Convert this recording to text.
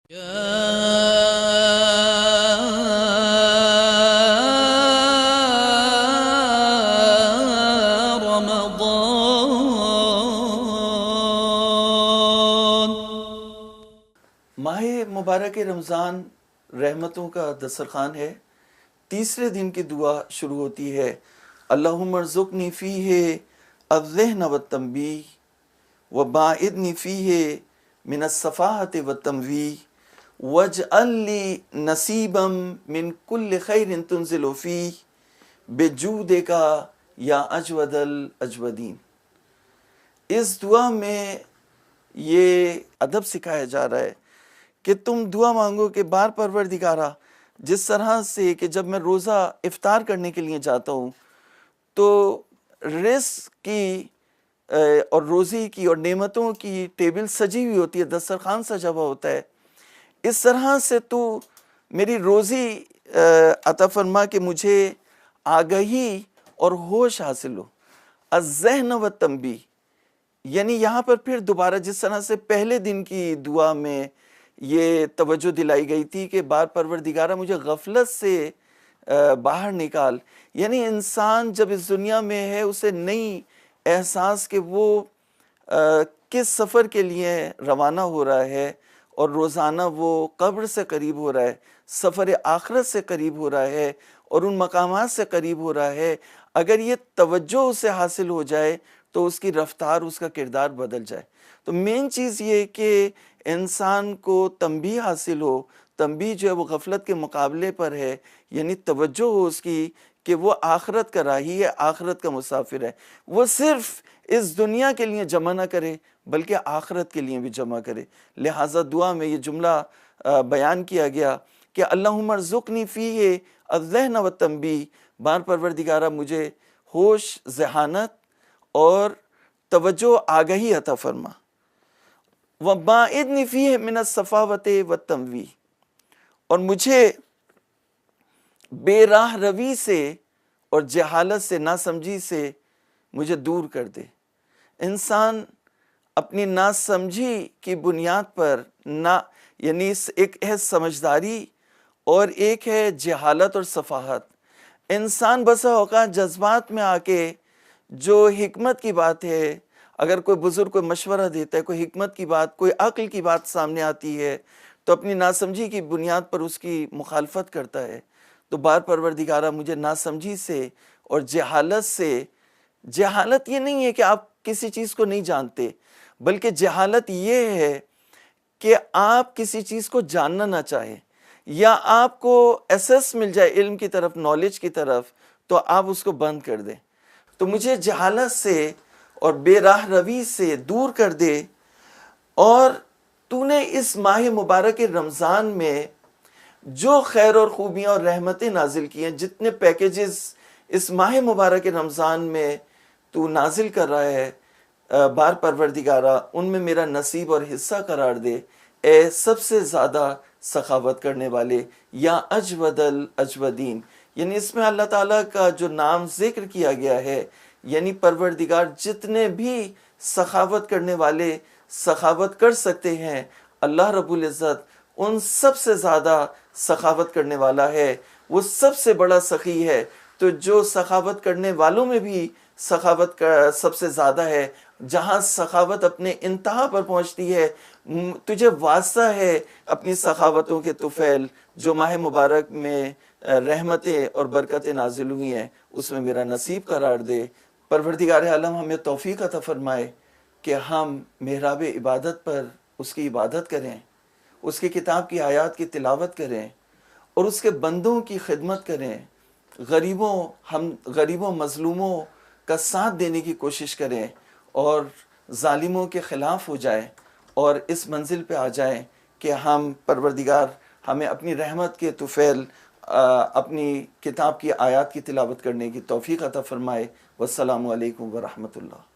ماہ مبارک رمضان رحمتوں کا دسترخوان ہے۔ تیسرے دن کی دعا شروع ہوتی ہے، اللہم ارزقنی فیہ الذہن والتنبیہ وباعدنی فیہ من السفاہۃ والتمویہ واجعل لی نصیبا من کل خیر تنزل فیہ بجودک یا اجود الاجودین۔ اس دعا میں یہ ادب سکھایا جا رہا ہے کہ تم دعا مانگو کہ بار پروردگارا، جس طرح سے کہ جب میں روزہ افطار کرنے کے لیے جاتا ہوں تو رزق کی اور روزی کی اور نعمتوں کی ٹیبل سجی ہوئی ہوتی ہے، دسترخوان سجا ہوا ہوتا ہے، اس طرح سے تو میری روزی عطا فرما کہ مجھے آگہی اور ہوش حاصل ہو۔ الذہن والتنبیہ، یعنی یہاں پر پھر دوبارہ جس طرح سے پہلے دن کی دعا میں یہ توجہ دلائی گئی تھی کہ بار پروردگارہ مجھے غفلت سے باہر نکال، یعنی انسان جب اس دنیا میں ہے اسے نہیں احساس کہ وہ کس سفر کے لیے روانہ ہو رہا ہے، اور روزانہ وہ قبر سے قریب ہو رہا ہے، سفر آخرت سے قریب ہو رہا ہے، اور ان مقامات سے قریب ہو رہا ہے۔ اگر یہ توجہ اسے حاصل ہو جائے تو اس کی رفتار، اس کا کردار بدل جائے۔ تو مین چیز یہ کہ انسان کو تنبیہ حاصل ہو، تنبیہ جو ہے وہ غفلت کے مقابلے پر ہے، یعنی توجہ ہو اس کی کہ وہ آخرت کا راہی ہے، آخرت کا مسافر ہے، وہ صرف اس دنیا کے لیے جمع نہ کرے بلکہ آخرت کے لیے بھی جمع کرے۔ لہٰذا دعا میں یہ جملہ بیان کیا گیا کہ اللہم ارزقنی فیہ الذہن والتنبیہ، بار پروردگارہ مجھے ہوش، ذہانت اور توجہ آگہی عطا فرما۔ وَبَاعِدْنِ فِيهِ مِنَ السَّفَاوَةِ وَالتَّمْوِیہِ، اور مجھے بے راہ روی سے اور جہالت سے، ناسمجھی سے مجھے دور کر دے۔ انسان اپنی ناسمجھی کی بنیاد پر یعنی ایک ہے سمجھداری اور ایک ہے جہالت اور سفاہت۔ انسان بسا اوقات جذبات میں آ کے جو حکمت کی بات ہے، اگر کوئی بزرگ کوئی مشورہ دیتا ہے، کوئی حکمت کی بات، کوئی عقل کی بات سامنے آتی ہے تو اپنی ناسمجھی کی بنیاد پر اس کی مخالفت کرتا ہے۔ تو بار پروردگارہ مجھے ناسمجھی سے اور جہالت سے، جہالت یہ نہیں ہے کہ آپ کسی چیز کو نہیں جانتے، بلکہ جہالت یہ ہے کہ آپ کسی چیز کو جاننا نہ چاہیں، یا آپ کو ایسس مل جائے علم کی طرف، نالج کی طرف، تو آپ اس کو بند کر دیں۔ تو مجھے جہالت سے اور بے راہ روی سے دور کر دے، اور تو نے اس ماہ مبارک رمضان میں جو خیر اور خوبیاں اور رحمتیں نازل کی ہیں، جتنے پیکیجز اس ماہ مبارک رمضان میں تو نازل کر رہا ہے، بار پروردگارہ ان میں میرا نصیب اور حصہ قرار دے، اے سب سے زیادہ سخاوت کرنے والے، یا اجود الاجودین۔ یعنی اس میں اللہ تعالیٰ کا جو نام ذکر کیا گیا ہے، یعنی پروردگار جتنے بھی سخاوت کرنے والے سخاوت کر سکتے ہیں، اللہ رب العزت ان سب سے زیادہ سخاوت کرنے والا ہے، وہ سب سے بڑا سخی ہے۔ تو جو سخاوت کرنے والوں میں بھی سخاوت کا سب سے زیادہ ہے، جہاں سخاوت اپنے انتہا پر پہنچتی ہے، تجھے واسطہ ہے اپنی سخاوتوں کے طفیل جو ماہ مبارک میں رحمتیں اور برکتیں نازل ہوئی ہیں، اس میں میرا نصیب قرار دے۔ پروردگار عالم ہمیں توفیق عطا فرمائے کہ ہم محراب عبادت پر اس کی عبادت کریں، اس کی کتاب کی آیات کی تلاوت کریں، اور اس کے بندوں کی خدمت کریں، غریبوں مظلوموں کا ساتھ دینے کی کوشش کریں، اور ظالموں کے خلاف ہو جائیں، اور اس منزل پہ آ جائیں کہ ہم پروردگار ہمیں اپنی رحمت کے طفیل اپنی کتاب کی آیات کی تلاوت کرنے کی توفیق عطا فرمائے۔ والسلام علیکم ورحمۃ اللہ۔